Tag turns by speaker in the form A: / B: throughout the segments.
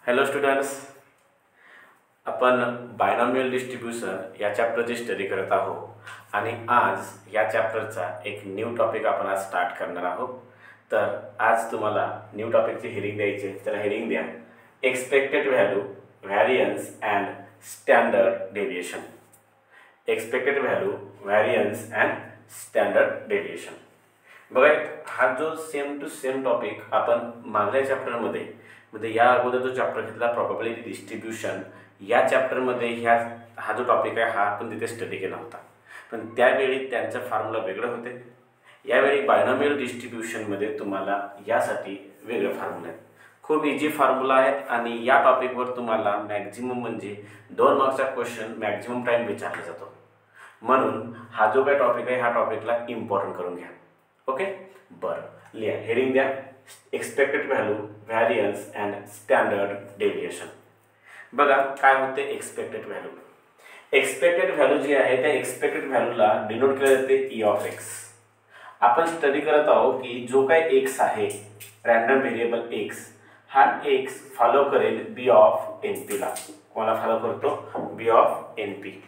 A: Hello students, आपण binomial distribution या चॅप्टरची study करत आहोत आणि आज या चॅप्टरचा एक न्यू टॉपिक आपण आज स्टार्ट करणार आहोत। तर आज तुम्हाला न्यू टॉपिकची हेडिंग द्यायची आहे। तर हेडिंग द्या expected value, variance and standard deviation. Expected value, variance and standard deviation. बघा, हा जो सेम टू सेम टॉपिक आपण मागल्या चॅप्टरमध्ये या अगोदर जो चॅप्टर घेतला प्रोबॅबिलिटी डिस्ट्रीब्यूशन, या चॅप्टरमध्ये हा जो टॉपिक आहे हा आपण तिथे स्टडी केला होता, पण त्यावेळी त्यांचं फॉर्म्युला वेगळं होते। यावेळी बायनॉमियल डिस्ट्रीब्यूशनमध्ये तुम्हाला यासाठी वेगळे फॉर्म्युला आहेत। खूप इझी फॉर्म्युला आहेत आणि या टॉपिकवर तुम्हाला मॅक्झिमम म्हणजे 2 मार्क्सचा क्वेश्चन मॅक्झिमम टाइम विचारला जातो। म्हणून हा जो काही टॉपिक आहे, ह्या टॉपिकला इम्पॉर्टंट करून घ्या। ओके, बरं, लिहा, हेडिंग द्या expected value, variance and standard deviation. बघा काय होते एक्सपेक्टेड व्हॅल्यू। एक्सपेक्टेड व्हॅल्यू जी आहे त्या एक्सपेक्टेड व्हॅल्यूला डिनोट केले जाते ई ऑफ एक्स। आपण स्टडी करत आहोत की जो काही एक्स आहे, रॅन्डम व्हेरिएबल एक्स, हा एक्स फॉलो करेल बी ऑफ एन पी ला। कोणाला फॉलो करतो? बी ऑफ एन पी।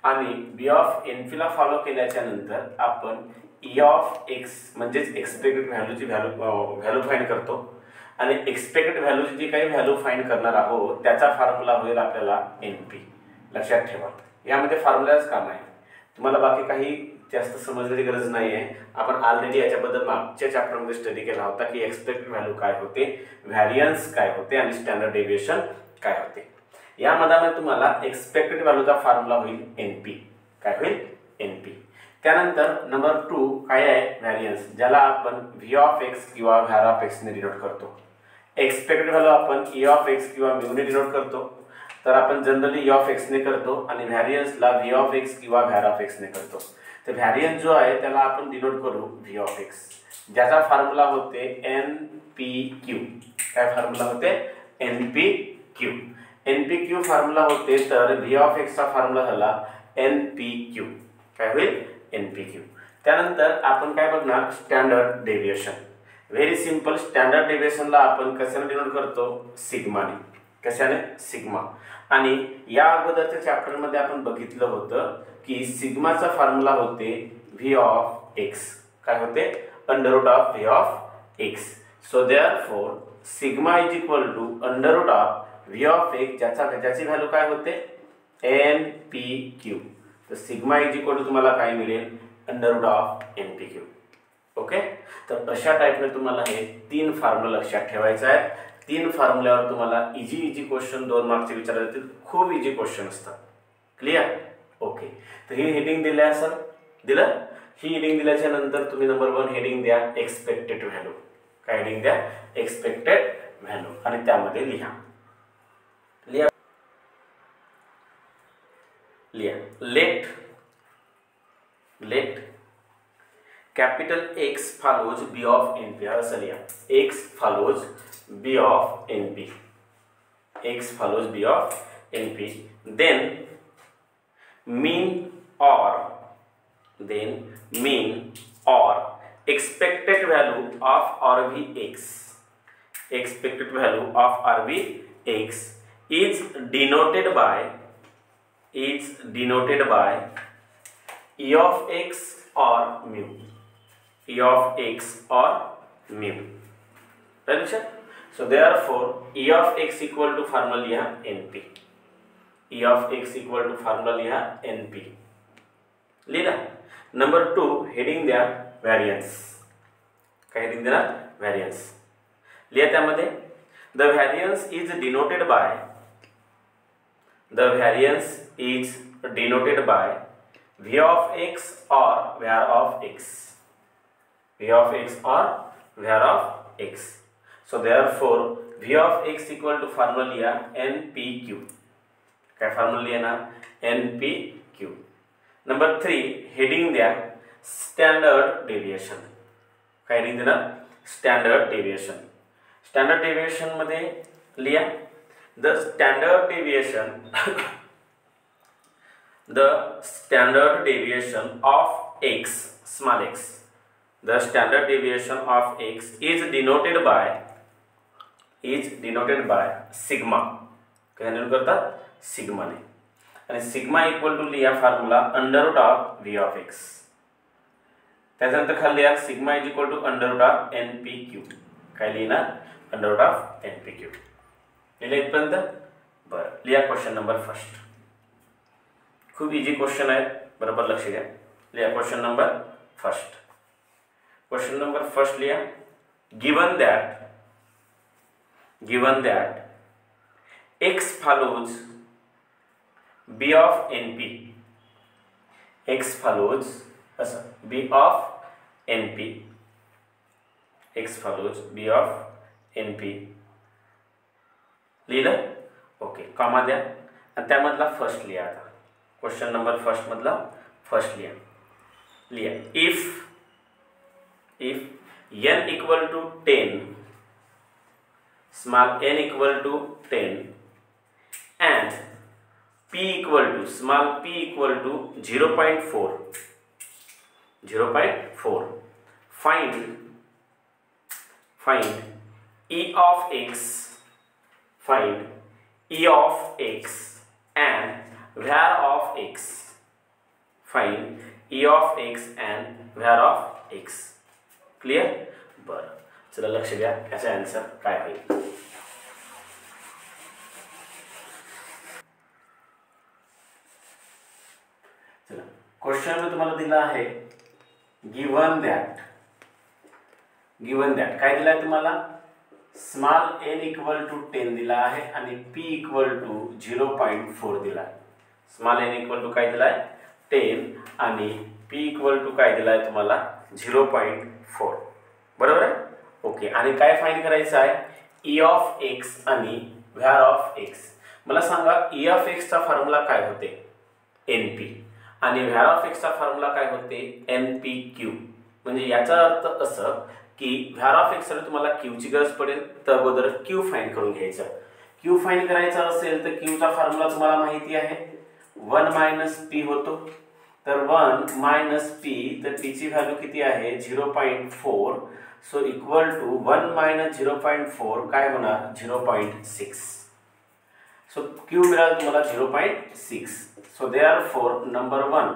A: आणि बी ऑफ एन पी ला फॉलो केल्याच्या नंतर आपण ई ऑफ एक्स म्हणजेच एक्सपेक्टेड व्हॅल्यूची व्हॅल्यू फाइंड करतो आणि एक्सपेक्टेड व्हॅल्यूची जी काही व्हॅल्यू फाइंड करणार आहोत त्याचा फॉर्म्युला होईल आपल्याला एन पी। लक्षात ठेवा, यामध्ये फॉर्म्युलाच काम आहे, तुम्हाला बाकी काही जास्त समजण्याची गरज नाही आहे। आपण ऑलरेडी याच्याबद्दल मागच्या चॅप्टरमध्ये स्टडी केला होता की एक्सपेक्टेड व्हॅल्यू काय होते, व्हॅरियन्स काय होते आणि स्टँडर्ड डेविएशन काय होते। यामध्ये तुम्हाला एक्सपेक्टेड व्हॅल्यूचा फॉर्म्युला होईल एन पी। काय होईल? N P. त्यानंतर नंबर 2 काय आहे? व्हॅरियन्स, ज्याला आपण व्ही ऑफ एक्स किंवा व्हॅर ऑफ एक्स ने डिनोट करतो। एक्सपेक्टेड व्हॅल्यू आपण ई ऑफ एक्स किंवा म्यू ने डिनोट करतो, तर आपण जनरली ई ऑफ एक्स ने करतो आणि व्हॅरियन्सला व्ही ऑफ एक्स किंवा व्हॅर ऑफ एक्स ने करतो। तर व्हॅरियन्स जो आहे त्याला आपण डिनोट करू व्ही ऑफ एक्स, ज्याचा फॉर्म्युला होते एन पी क्यू। काय फॉर्म्युला होते? N P Q. N P Q formula होते, तर व्ही ऑफ एक्सचा फॉर्म्युला झाला एन पी क्यू। काय होईल? N P Q. त्यानंतर आपण काय बघणार? Standard deviation. Very simple, standard डेविएशनला आपण कशाने डिनोट करतो? सिग्माने। कशाने? सिग्मा। आणि या अगोदरच्या चॅप्टरमध्ये आपण बघितलं होतं की सिग्माचा फॉर्म्युला होते व्ही ऑफ एक्स। काय होते? Under root of V of X. So therefore sigma is equal to under root of V of X, ज्याची व्हॅल्यू काय होते? N P Q. तर सिग्मा इज इक्वल टू तुम्हाला काय मिळेल? Under root of N P Q. Okay, तर अशा टाइपने तुम्हाला हे 3 फॉर्म्युला लक्षात ठेवायचे आहेत। 3 फॉर्म्युल्यावर तुम्हाला इझी क्वेश्चन 2 मार्क्सचे विचारले जातील। खूप इझी क्वेश्चन असतात। क्लिअर? ओके, तर ही हेडिंग दिली आहे सर, दिलं? ही हेडिंग दिल्याच्या नंतर तुम्ही नंबर 1 हेडिंग द्या एक्सपेक्टेड व्हॅल्यू। काय हेडिंग द्या? एक्सपेक्टेड व्हॅल्यू, आणि त्यामध्ये लिहा let capital X follows B of NP। असं लिहा, X follows B of NP, X follows B of NP, then mean or expected value of RVX, expected value of RVX is denoted by E of X or mu, E of X or mu। Right? So therefore E of X equal to formula लिहा NP, E of X equal to formula लिहा NP। लिहा number 2 heading द्या variance. काय heading देणार? Variance. लिहा त्यामध्ये the variance is denoted by V of X or var of X, V of X or var of X। So therefore V of X equal to formula लिया NPQ। क्या formula लिया ना? NPQ। Number 3 heading द्या standard deviation. काय heading देना? Standard deviation. Standard deviation मध्ये लिया the standard deviation of x, small x, the standard deviation of x is denoted by is denoted by sigma. काय denote करतात? सिग्माने. आणि सिग्मा इक्वल टू लिहा formula under root of V of X. त्याच्यानंतर खाली लिहा sigma is equal to under root of N P Q. काय लिहिणार? Under root of N P Q. लिहिलं इथपर्यंत? बरं, लिहा क्वेश्चन नंबर फर्स्ट. खूप इजी क्वेश्चन आहे, बरोबर लक्ष द्या. लिहा question number first. Question number first लिहा. Given that x follows b of np. x follows b of np. x follows b of np. लिहिलं? ओके, कॉमा द्या आणि त्यामधला फर्स्ट लिहा. आता क्वेश्चन नंबर फर्स्ट मधला फर्स्ट लिहा. If n equal to 10, small n equal to 10 and p equal to small p equal to 0.4. find e of x. find e of x and var of x. find e of x and var of x. Clear? बरं, चला लक्ष द्या याचा answer काय होईल. चला, question में तुम्हाला दिला आहे गिवन दॅट काय दिला आहे तुम्हाला? स्मॉल n इक्वल टू 10 दिला आहे आणि p इक्वल टू 0.4 दिला आहे. स्मॉल n इक्वल टू काय दिला आहे? 10 आणि p इक्वल टू काय दिला आहे तुम्हाला? 0.4. बरोबर आहे? ओके, आणि काय फाइंड करायचं आहे? e ऑफ x आणि var ऑफ x. मला सांगा e ऑफ x चा फॉर्म्युला काय होते? np. आणि var ऑफ x चा फॉर्म्युला काय होते? npq. म्हणजे याचा अर्थ असं की var ऑफ x साठी तुम्हाला q ची गरज पडेल, तर अगोदर q फाइंड करून घ्यायचा. q फाइंड करायचा असेल तर q चा फॉर्म्युला तुम्हाला माहिती आहे, 1 - p होतो. तर 1 - p, तर p ची व्हॅल्यू किती आहे? 0.4. सो इक्वल टू 1 - 0.4 काय होणार? 0.6. सो q मिळाला तुम्हाला 0.6. सो देअरफॉर नंबर 1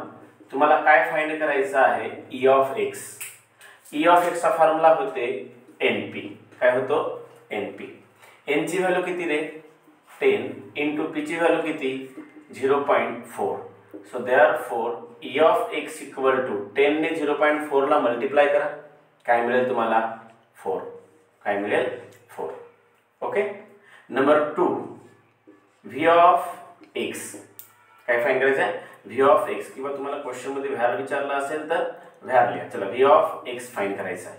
A: तुम्हाला काय फाइंड करायचं आहे? e of x. e of x चा फॉर्म्युला होते np. काय होतो? np. n ची व्हॅल्यू किती रे? 10 इंटू p ची व्हॅल्यू किती? 0.4. So therefore e of x equal to 10 ने 0.4 ला मल्टिप्लाय करा. काय मिळेल तुम्हाला? 4. काय मिळेल? 4. ओके. नंबर 2 v ऑफ x. काय फाइंड करायचं आहे? v ऑफ x. किंवा तुम्हाला क्वेश्चन मध्ये व्हॅल्यू विचारला असेल तर व्हॅल्यू लिहा. चला, v ऑफ x फाइंड करायचा आहे.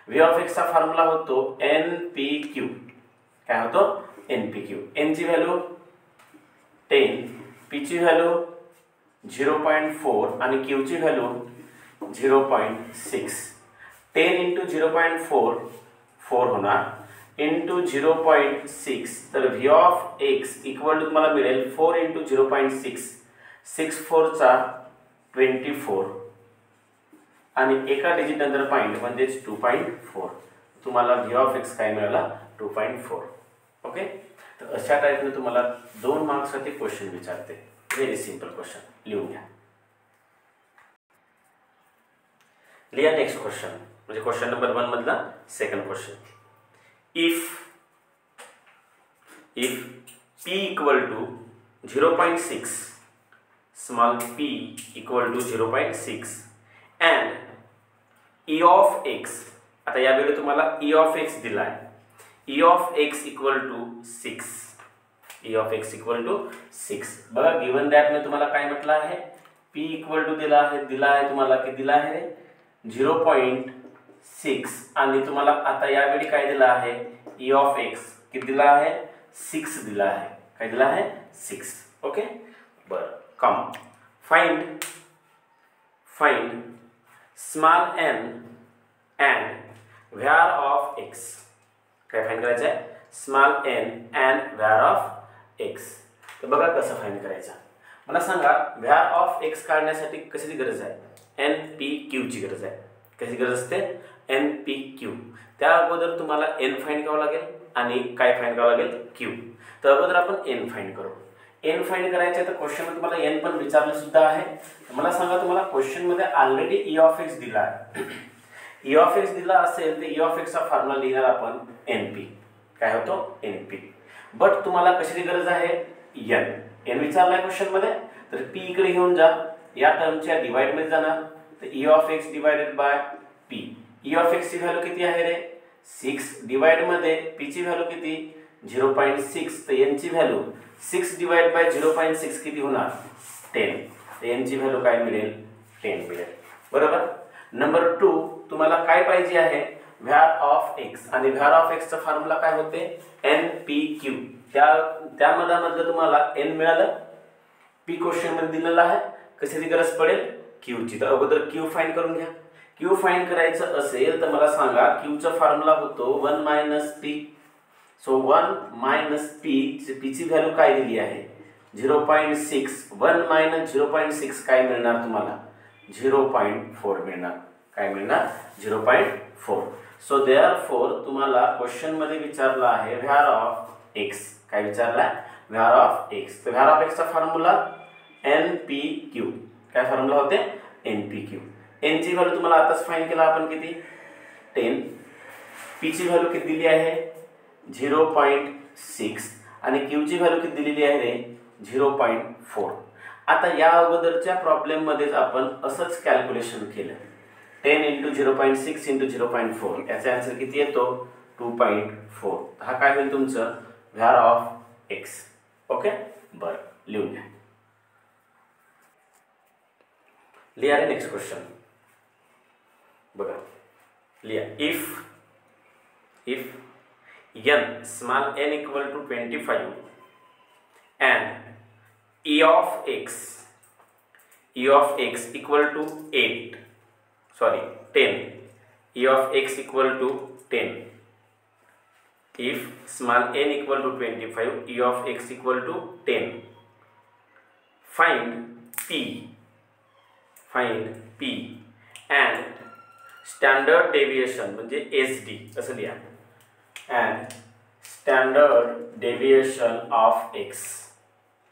A: v ऑफ x चा फॉर्म्युला होतो npq. काय होतो? npq. n ची व्हॅल्यू 10, p ची व्हॅल्यू 0.4 आणि q ची व्हॅल्यू 0.6. 10 इंटू 0.4 4 होणार इंटू 0.6. तर v ऑफ x इक्वल टू तुम्हाला मिळेल 4 इंटू 0.6. 6 4 चा 24 आणि एका डिजिट नंतर पॉइंट म्हणजे 2.4. तुम्हाला v ऑफ x काय मिळाला? 2.4. ओके. तर अशा टाइपने तुम्हाला 2 मार्क्ससाठी क्वेश्चन विचारते. Very simple question. लिहून घ्या. लिहा नेक्स्ट क्वेश्चन, म्हणजे क्वेश्चन नंबर 1 मधला second question. If p equal to 0.6, small p equal to 0.6 and e of x. आता या वेळी तुम्हाला e ऑफ x दिला आहे. e of x equal to 6. e of x equal to 6. बघा given that ने तुम्हाला काय म्हटलं आहे? p इक्वल टू दिला आहे तुम्हाला की दिला आहे 0.6 आणि तुम्हाला आता यावेळी काय दिला आहे? e ऑफ x किती दिला आहे? 6 दिला आहे. काय दिला आहे? 6. ओके. बरं, come find small n and var of x. काय फाइंड करायचं आहे? Small n and var of x. तर बघा कसं फाइंड करायचं. मला सांगा var of x काढण्यासाठी कशाची गरज आहे? npq ची गरज आहे. कशी गरज असते? npq. त्या अगोदर तुम्हाला n फाइंड करावं लागेल. आणि काय फाइंड करावं लागेल क्यू. तर अगोदर आपण एन फाइंड करू. एन फाइंड करायचे तर क्वेश्चन मध्ये तुम्हाला एन पण विचारलं सुद्धा आहे. मला सांगा तुम्हाला क्वेश्चन मध्ये ऑलरेडी ई ऑफ एक्स दिला आहे. ई ऑफ एक्स दिला असेल तर ई ऑफ एक्स चा फॉर्म्युला लिहिणार आपण एनपी. काय होतो एनपी. बट तुम्हाला कशाची गरज आहे एन. एन विचारलाय क्वेश्चन मध्ये तर पी इकडे घेऊन जा. या टर्मच्या डिवाइड मध्ये जाणार तर E of x divided by P. E of x ची व्हॅल्यू किती आहे रे 6 डिवाइड मध्ये पी ची व्हॅल्यू किती 0.6. तर एन ची व्हॅल्यू 6 डिवाइड बाय 0.6 किती होणार 10. तर एन ची व्हॅल्यू काय मिळेल 10 मिळेल. बरोबर. नंबर 2 तुम्हाला काय पाहिजे आहे var ऑफ x आणि var ऑफ x चा फॉर्म्युला काय होते npq. त्या मधामधलं तुम्हाला n मिळालं. p क्वेश्चन मध्ये दिलेला आहे. कशाची गरज पडेल q ची. तर अगोदर q फाइंड करून घ्या. q फाइंड करायचं असेल तर मला सांगा q चा फॉर्म्युला होतो 1 - p. सो 1 - p ची व्हॅल्यू काय दिली आहे 0.6. 1 - 0.6 काय मिळणार तुम्हाला 0.4 मिळणार. काय मिळणार 0.4. सो देअरफॉर तुम्हाला क्वेश्चन मध्ये विचारला आहे var ऑफ x. काय विचारला var ऑफ x. तर var ऑफ x चा फॉर्म्युला npq. काय फॉर्म्युला होते npq. n ची व्हॅल्यू तुम्हाला आताच फाइंड केला आपण किती 10. p ची व्हॅल्यू किती दिली आहे 0.6 आणि q ची व्हॅल्यू किती दिलेली आहे रे 0.4. आता या अगोदरच्या प्रॉब्लेम मध्येच आपण असंच कॅल्क्युलेशन केलं. 10 × 0.6 × 0.4 याचा आन्सर किती येतो 2.4. हा काय होईल तुमचं var ऑफ x. ओके. बरं लिहून घ्या. लिहा रे नेक्स्ट क्वेश्चन. बघा लिहा. If n small n equal to 25 and e of x equal to 8 sorry 10 e of x equal to 10. If small n equal to 25 e of x equal to 10 find p and standard deviation म्हणजे SD असं लिहा and standard deviation of x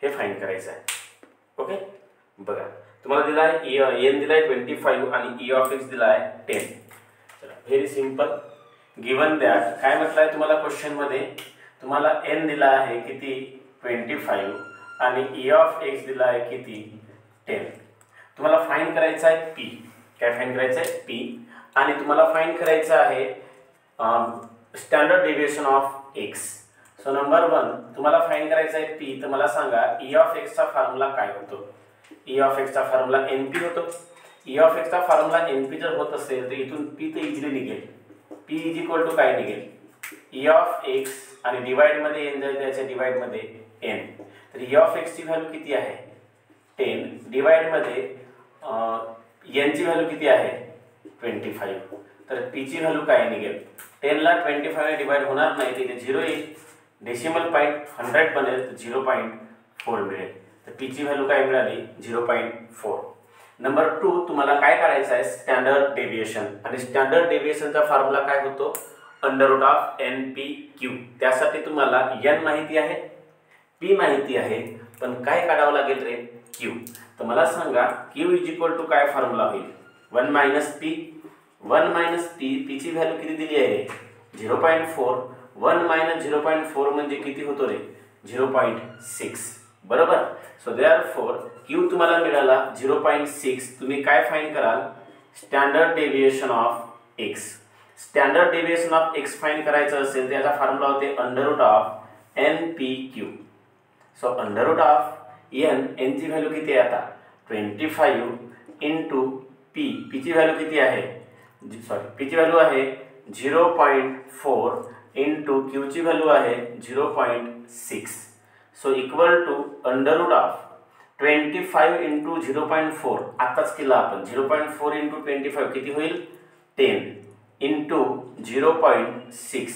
A: हे find करायचं आहे. Okay. बघा तुम्हाला दिला आहे n दिला आहे 25 आणि e of x दिला आहे 10. चला व्हेरी सिंपल. गिवन दॅट काय म्हटलं आहे तुम्हाला क्वेश्चन मध्ये तुम्हाला n दिला आहे किती 25 आणि e of x दिला आहे किती 10. तुम्हाला फाइंड करायचं आहे p. काय फाइंड करायचं आहे p आणि तुम्हाला फाइंड करायचं आहे standard deviation of x. So number 1 तुम्हाला फाइंड करायचं आहे p. तर मला सांगा e ऑफ x चा फॉर्म्युला काय होतो. e ऑफ x चा फॉर्म्युला np होतो. e ऑफ x चा फॉर्म्युला np जर होत असेल तर इथून p तर इझिली निघेल. p इक्वल टू काय निघेल e ऑफ x आणि डिवाइड मध्ये n जाईल त्याच्या डिवाइड मध्ये n. तर e ऑफ x ची व्हॅल्यू किती आहे 10 डिवाइड मध्ये n ची व्हॅल्यू किती आहे 25. तर p ची व्हॅल्यू काय निघेल 10 ला 25 ने डिवाइड होणार नाही तिथे 0 येईल. डेसिमल पॉइंट 100 बनेल तर 0.4 मिळेल. तर p ची व्हॅल्यू काय मिळाली 0.4. नंबर 2 तुम्हाला काय करायचं आहे स्टँडर्ड डेविएशन आणि स्टँडर्ड डेविएशनचा फॉर्म्युला काय होतो अंडर ऑफ npq. त्यासाठी तुम्हाला n माहिती आहे p माहिती आहे पण काय काढावं लागेल रे q. तर मला सांगा q इक्वल टू काय फॉर्म्युला होईल 1 - p. 1 - p ची व्हॅल्यू किती दिली आहे 0.4. 1 - 0.4 म्हणजे किती होतो रे 0.6. बरोबर. सो देअरफॉर q तुम्हाला मिळाला 0.6. तुम्ही काय फाइंड कराल standard deviation of x. Standard deviation of x find करायचं असेल तर याचा फॉर्म्युला होते under of npq. So under of n ची व्हॅल्यू किती आहे आता 25 × p ची व्हॅल्यू किती आहे p ची व्हॅल्यू आहे 0.4 × q ची व्हॅल्यू आहे 0.6. So equal to under of 25 × 0.4 आताच केला आपण 0.4 × 25 किती होईल 10 × 0.6.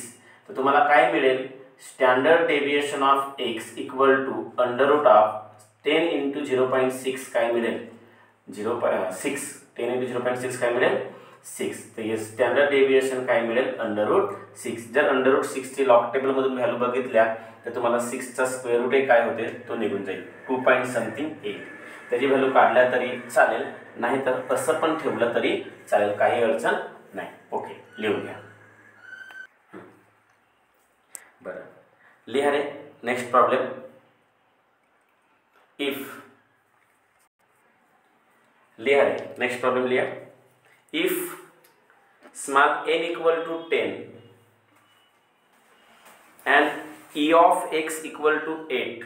A: तर तुम्हाला काय मिळेल standard deviation of x equal to under of 10 × 0.6 काय मिळेल 0.6. 10 × 0.6 काय मिळेल 6. तर स्टँडर्ड डेविएशन काय मिळेल √6. जर √6 ची लॉग टेबल मधून व्हॅल्यू बघितल्या तर तुम्हाला 6 चा स्क्वेअर रूट काय होते तो निघून जाईल 2.8. त्याची व्हॅल्यू काढल्या तरी चालेल, नाहीतर असं पण ठेवलं तरी चालेल, काही अडचण नाही. ओके, लिहून घ्या. बरं, लिहा रे. Next problem. इफ लिहा रे. नेक्स्ट प्रॉब्लेम लिहा. If small n equal to 10 and e of x equal to 8,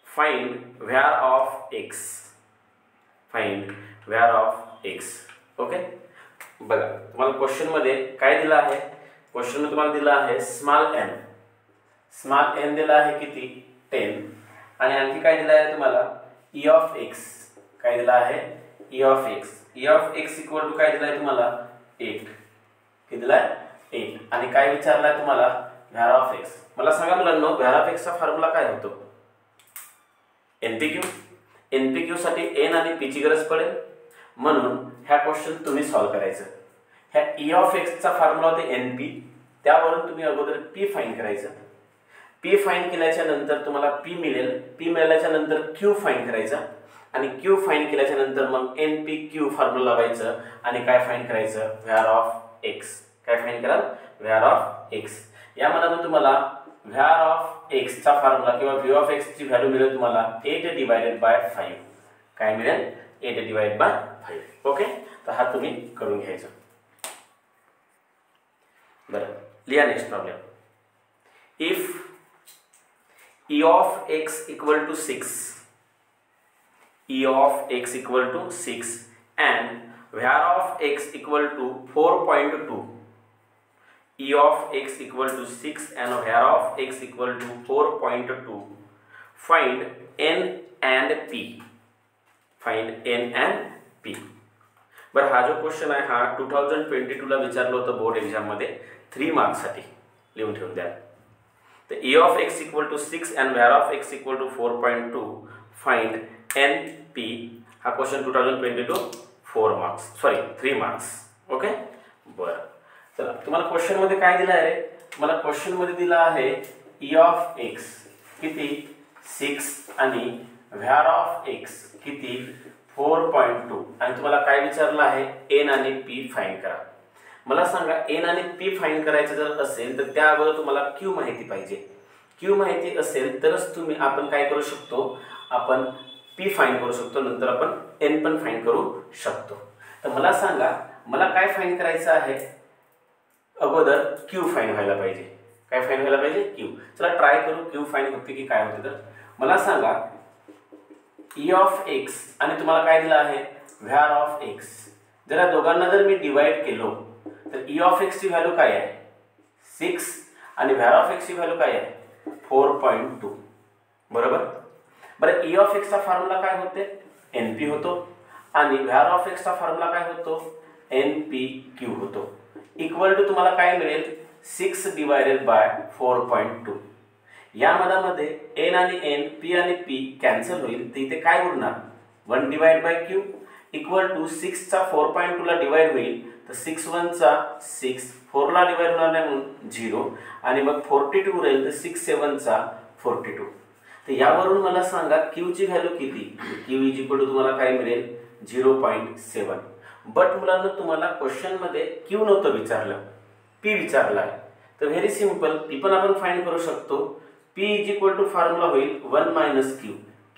A: find var of x. Find var of x. Okay, बघा तुम्हाला क्वेश्चन मध्ये काय दिलं आहे. क्वेश्चन मध्ये तुम्हाला दिलं आहे स्मॉल n दिला आहे किती 10, आणि आणखी काय दिलं आहे तुम्हाला e of x. काय दिला आहे e of x. e of x equal to काय दिला आहे तुम्हाला 8. किती दिला आहे 8. आणि काय विचारलं आहे तुम्हाला var of x. मला सांगा मुलांनो, var of x चा फॉर्म्युला काय होतो. NPQ साठी n आणि p ची गरज पडेल, म्हणून ह्या क्वेश्चन तुम्ही सॉल्व करायचं. ह्या e of x चा फॉर्म्युला होते NP, त्यावरून तुम्ही अगोदर p फाइंड करायचं. p फाइंड केल्याच्या नंतर तुम्हाला p मिळेल. p मिळाल्याच्या नंतर q फाइंड करायचा, आणि q फाइंड केल्याच्या नंतर मग NPQ फॉर्म्युला लावायचं आणि काय फाइंड करायचं var of x. काय फाइंड कराल var of x. यामध्ये तुम्हाला var of x चा फॉर्म्युला किंवा v of x ची व्हॅल्यू मिळेल तुम्हाला 8/5. काय मिळेल 8/5. ओके, तर हा तुम्ही करून घ्यायचा. बरं, लिहा next problem. If e of x equal to 6, e of x equal to 6 and var of x equal to 4.2. e of x equal to 6 and var of x equal to 4.2. Find n and p. Find n and p. बरं, हा जो question आहे हा 2022 ला विचारलं होतं board exam मध्ये 3 marks साठी. लिहून ठेवून द्या. तर e of x equal to 6 and var of x equal to 4.2. Find NP. हा question 2022 4 marks, sorry 3 marks. Okay, बरं. चला, तुम्हाला क्वेश्चन मध्ये काय दिलं आहे. मला क्वेश्चन मध्ये दिला आहे e of x किती 6 आणि var of x किती 4.2, आणि तुम्हाला काय विचारलं आहे n आणि p फाइंड करा. मला सांगा n आणि p फाइंड करायचं जर असेल तर त्या अगोदर तुम्हाला q माहिती पाहिजे. q माहिती असेल तरच तुम्ही आपण काय करू शकतो, आपण p फाइंड करू शकतो, नंतर आपण n पण फाइंड करू शकतो. तर मला सांगा, मला काय फाइंड करायचं आहे. अगोदर q फाइंड व्हायला पाहिजे. काय फाइंड व्हायला पाहिजे q. चला ट्राय करू q फाइंड होते की काय होते. तर मला सांगा e of x आणि तुम्हाला काय दिलं आहे var of x. जर या दोघांना जर मी डिवाइड केलो तर e of x ची व्हॅल्यू काय आहे 6 आणि var of x ची व्हॅल्यू काय आहे 4.2. बरोबर. बरं, e of x चा फॉर्म्युला काय होते NP होतो, आणि var of x चा फॉर्म्युला काय होतो NPQ होतो. इक्वल टू तुम्हाला काय मिळेल 6/4.2. यामध्ये n आणि n p आणि p कॅन्सल होईल, तर इथे काय उरणार 1/q इक्वल टू 6 चा 4.2 ला डिवाइड होईल, तर 6 1 चा 6, 4 ला डिवाइड होणार नाही म्हणून 0, आणि मग 42 राहील, तर 6 7 चा 42. तर यावरून मला सांगा q ची व्हॅल्यू किती. q इक्वल टू तुम्हाला काय मिळेल 0.7. बट मुलांना तुम्हाला क्वेश्चन मध्ये q नव्हतं विचारलं, p विचारला आहे. तर व्हेरी सिंपल, p पण आपण फाइंड करू शकतो. p इक्वल टू फॉर्म्युला होईल 1 - q.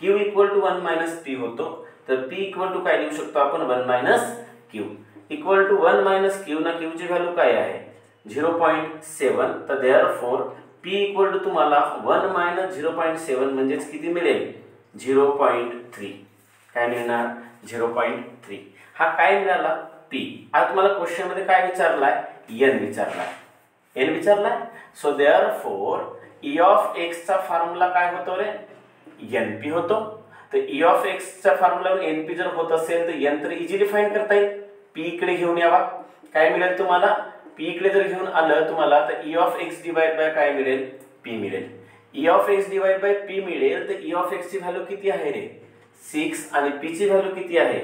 A: q equal to 1 - p होतो, तर p इक्वल टू काय लिहू शकतो आपण 1 - q. इक्वल टू 1 - q ना q ची व्हॅल्यू काय आहे 0.7. तर देअरफॉर p इक्वल टू तुम्हाला 1 - 0.7 म्हणजेच किती मिळेल 0.3. काय मिळणार 0.3. हा काय मिळाला p. आता तुम्हाला क्वेश्चन मध्ये काय विचारलाय n विचारलाय. So therefore e of x चा फॉर्म्युला काय होतो रे NP होतो. तर e of x चा फॉर्म्युला NP जर होत असेल तर n तर इझिली फाइंड करता येईल. p इकडे घेऊन यावा, काय मिळेल तुम्हाला p इकडे जर घेऊन आलं तुम्हाला तर e of x divide by काय मिळेल p मिळेल. e of x divide by p मिळेल, तर e of x ची व्हॅल्यू किती आहे रे 6 आणि p ची व्हॅल्यू किती आहे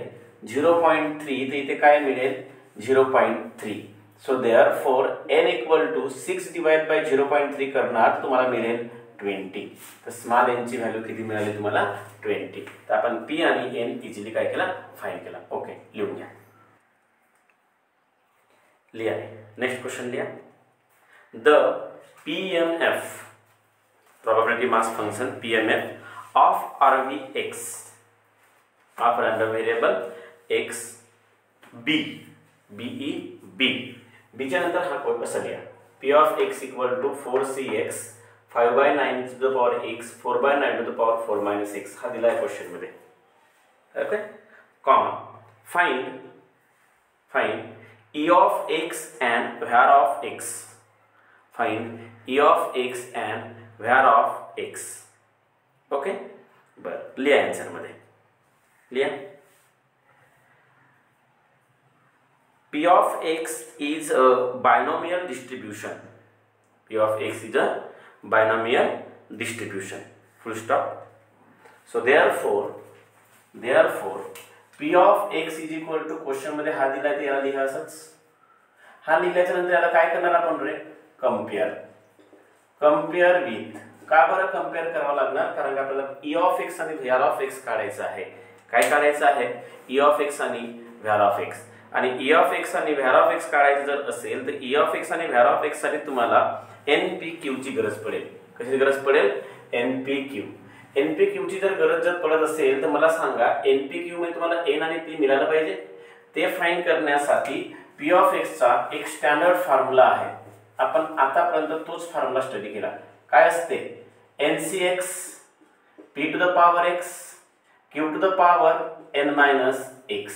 A: 0.3 तर इथे काय मिळेल 0.3. So therefore n equal to 6 divide by 0.3 करणार तुम्हाला मिळेल 20. तर स्मॉल n ची व्हॅल्यू किती मिळाली तुम्हाला 20. तर आपण p आणि n इझिली काय केला फाइंड केला. ओके लिहून घ्या. लिहा नेक्स्ट क्वेश्चन लिहा. The PMF probability mass function PMF of RVX of random variable x b b च्या नंतर हा कोड कसा लिहा. P of x equal to 4cx 5/9 to the power x 4/9 to the power 4 minus x हा दिला आहे question मध्ये. Okay comma find E of x and var of x. Find E of x and var of x. Okay बरं लिहा answer मध्ये लिहा. P of x is a binomial distribution. P of x is a binomial distribution. Full stop. So therefore P of x is equal to question मध्ये हा दिला आहे याला लिहा असंच. हा लिहिल्याच्या नंतर याला काय करणार आपण रे कम्पेअर विथ. का बरं कम्पेअर करावं लागणार कारण आपल्याला E of x आणि var of x काढायचं आहे. काय काढायचं आहे E of x आणि var of x. आणि E of x आणि var of x काढायचं जर असेल तर E of x आणि var of x साठी तुम्हाला NPQ ची गरज पडेल. कशाची गरज पडेल NPQ ची जर गरज पडत असेल तर मला सांगा NPQ मध्ये तुम्हाला n आणि p मिळालं पाहिजे. ते फाइंड करण्यासाठी P of x चा एक स्टँडर्ड फॉर्म्युला आहे. आपण आतापर्यंत तोच फॉर्म्युला स्टडी केला. काय असते NCX p to the power x q to the power n minus x.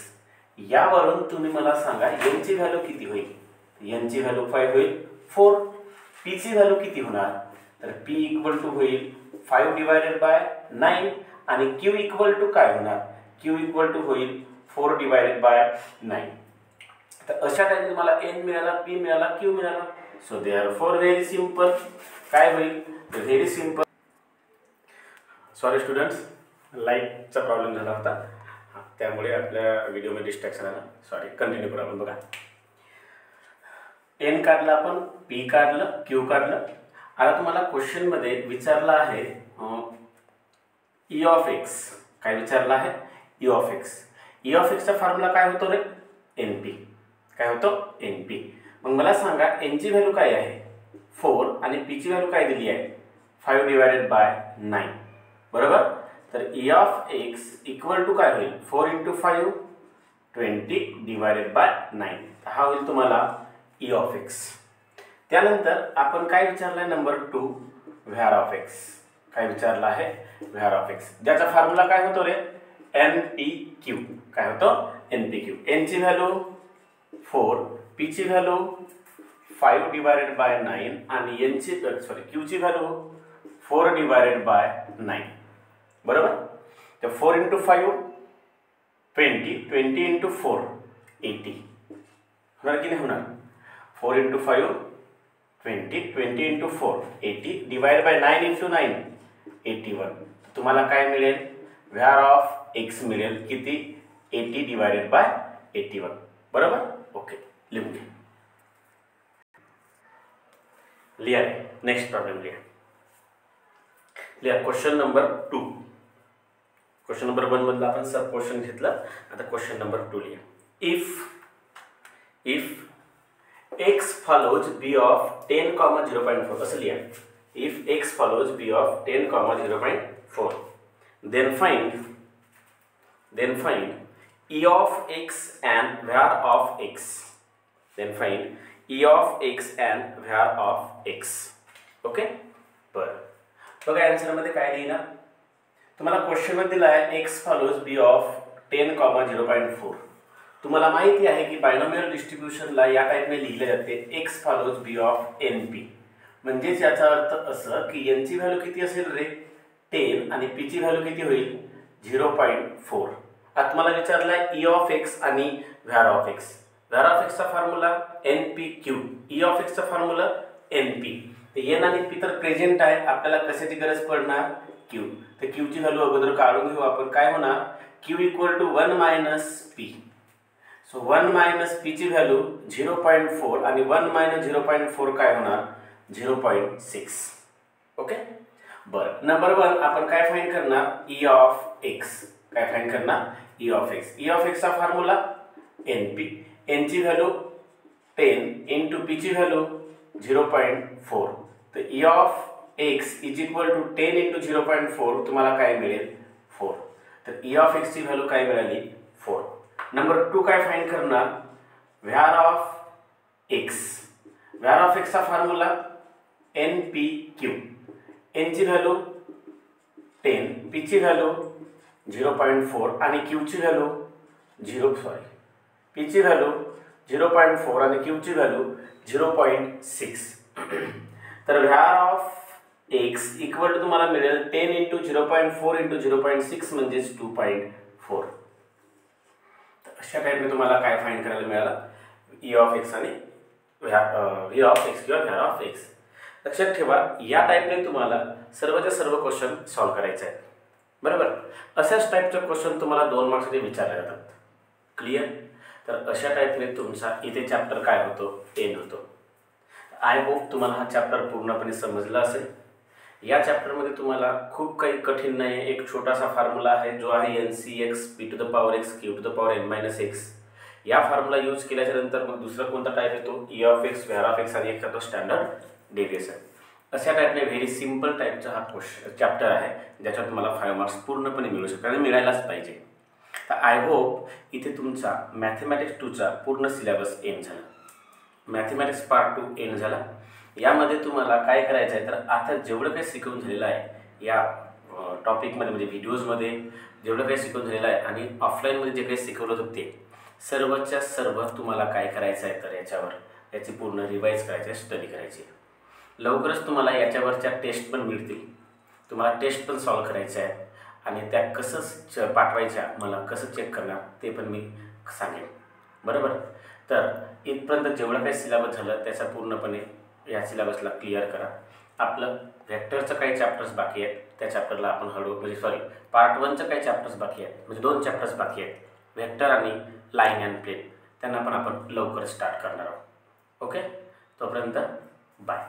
A: यावरून तुम्ही मला सांगा n ची व्हॅल्यू किती होईल. n ची व्हॅल्यू 5 होईल 4. p ची व्हॅल्यू किती होणार तर p इक्वल टू होईल 5 डिवाइडेड बाय 9 आणि q इक्वल टू काय होणार q इक्वल टू होईल 4 डिवाइडेड बाय 9. तर अशा टाइम तुम्हाला n मिळाला p मिळाला q मिळाला. सो देअरफॉर व्हेरी सिंपल काय होईल व्हेरी सिंपल. सॉरी स्टुडंट्स लाईटचा प्रॉब्लेम झाला होता त्यामुळे आपल्या व्हिडिओमध्ये डिस्ट्रॅक्शन आला. सॉरी कंटिन्यू करू आपण. बघा n काढला आपण p काढलं q काढलं. आता तुम्हाला क्वेश्चन मध्ये विचारला आहे E of x. काय विचारला आहे E of x. E of x चा फॉर्म्युला काय होतो रे NP. काय होतो NP. मग मला सांगा n ची व्हॅल्यू काय आहे 4 आणि p ची व्हॅल्यू काय दिली आहे 5 डिवाइडेड बाय 9 बरोबर. तर E of x equal to काय होईल 4 × 5 20 डिवाइडेड बाय 9. हा होईल तुम्हाला E of x. त्यानंतर आपण काय विचारलाय नंबर 2 var of x. काय विचारला आहे var of x ज्याचा फॉर्म्युला काय होतो रे NPQ. काय होतो NPQ. n ची व्हॅल्यू 4 p ची व्हॅल्यू 5 डिवाइडेड बाय 9 आणि n ची q ची व्हॅल्यू 4 डिवाइडेड बाय 9 बरोबर. तर 4 × 5 20 20 × 4 80 होणार की नाही होणार 4 × 5 20 20 × 4 80 डिवाइड बाय 9 × 9 81. तुम्हाला काय मिळेल var of x मिळेल किती 80 डिवाइडेड बाय 81 बरोबर. ओके लिहून घ्या. लिहा नेक्स्ट प्रॉब्लेम लिहा क्वेश्चन नंबर 2. क्वेश्चन नंबर 1 मधला आपण सब क्वेश्चन घेतला. आता क्वेश्चन नंबर 2 लिहा. If x follows b of 10, 0.4 असं लिहा. If x follows b of 10, 0.4 then find E of x and var of x. Then find E of x and var of x. Okay बरं बघा answer मध्ये काय लिहिणार तुम्हाला question मध्ये दिला आहे x follows b of 10, 0.4. तुम्हाला माहिती आहे की बायनॉमियल डिस्ट्रीब्यूशनला या टाइपने लिहिले जाते x follows b of np. म्हणजे याचा अर्थ असं की n ची व्हॅल्यू किती असेल रे 10 आणि p ची व्हॅल्यू किती होईल 0.4. आता मला विचारलाय E of x आणि var of x. var of x चा formula npq. E of x चा फॉर्म्युला np. तर n आणि p तर प्रेझेंट आहे आपल्याला कशाची गरज पडणार q. तर q ची व्हॅल्यू अगोदर काढून घेऊ आपण. काय होणार क्यू इक्वल टू 1 मायनस पी. सो 1 मायनस पीची व्हॅल्यू 0.4 आणि 1 मायनस 0.4 काय होणार 0.6. ओके. बरं, नंबर 1 आपण काय फाइंड करणार ई ऑफ एक्स. काय फाइंड करणार E of X. E of एक्सचा फॉर्म्युला NP. n ची व्हॅल्यू 10 इंटू पी ची व्हॅल्यू 0.4. तर E of X is equal to 10 into 0.4 तुम्हाला काय मिळेल 4. तर ई ऑफ एक्सची व्हॅल्यू काय मिळाली 4. नंबर 2 काय फाइंड करणार where of X. Var of एक्सचा फॉर्म्युला NPQ. n ची व्हॅल्यू 10, p ची व्हॅल्यू 0.4 आणि q ची व्हॅल्यू p ची व्हॅल्यू 0.4 आणि q ची व्हॅल्यू 0.6. तर var of x equal to तुम्हाला मिळेल 10 इंटू 0.4 इंटू 0.6 म्हणजेच 2.4. अशा टाईपने तुम्हाला काय फाइंड करायला मिळालं ई ऑफ एक्स आणि व्ही ऑफ एक्स किंवा व्हॅर ऑफ एक्स. लक्षात ठेवा या टाईपने तुम्हाला सर्वच्या सर्व क्वेश्चन सॉल्व्ह करायचे आहेत. बरोबर. अशाच टाईपचे क्वेश्चन तुम्हाला 2 मार्क्ससाठी विचारले जातात. क्लिअर. तर अशा टाईपने तुमचा इथे चॅप्टर काय होतो एंड होतो. आय होप तुम्हाला हा चॅप्टर पूर्णपणे समजला असेल. या चॅप्टरमध्ये तुम्हाला खूप काही कठीण नाही आहे. एक छोटासा फॉर्म्युला आहे जो आहे NCX p to the power x q to the power n minus x. या फॉर्म्युला यूज केल्याच्या नंतर मग दुसरा कोणता टाईप येतो E of X, var of X आणि एक तो स्टँडर्ड डेव्हिएशन. अशा टाईपने व्हेरी सिंपल टाईपचा हा चॅप्टर आहे ज्याच्यात तुम्हाला 5 मार्क्स पूर्णपणे मिळू शकतात आणि मिळायलाच पाहिजे. तर आय होप इथे तुमचा मॅथमॅटिक्स 2चा पूर्ण सिलेबस एंड झाला. मॅथमॅटिक्स पार्ट 2 एंड झाला. यामध्ये तुम्हाला काय करायचं आहे तर आता जेवढं काही शिकवून झालेलं आहे या टॉपिकमध्ये म्हणजे व्हिडिओजमध्ये जेवढं काही शिकवून झालेलं आहे आणि ऑफलाईनमध्ये जे काही शिकवलं होतं ते सर्वच्या सर्व तुम्हाला काय करायचं आहे तर याची पूर्ण रिवाईज करायची आहे, स्टडी करायची आहे. लवकरच तुम्हाला याच्यावरच्या टेस्ट पण मिळतील. तुम्हाला टेस्ट पण सॉल्व्ह करायच्या आहेत आणि त्या कसं पाठवायच्या मला कसं चेक करणार ते पण मी सांगेन. बरोबर. तर इथपर्यंत जेवढं काही सिलेबस झालं त्याचा पूर्णपणे या सिलेबसला क्लिअर करा. आपलं व्हेक्टरचं काही चॅप्टर्स बाकी आहेत त्या चॅप्टरला आपण पार्ट 1चं काही चॅप्टर्स बाकी आहेत म्हणजे 2 चॅप्टर्स बाकी आहेत व्हेक्टर आणि लाईन अँड प्लेन. त्यांना पण आपण लवकर स्टार्ट करणार आहोत. ओके. तोपर्यंत बाय.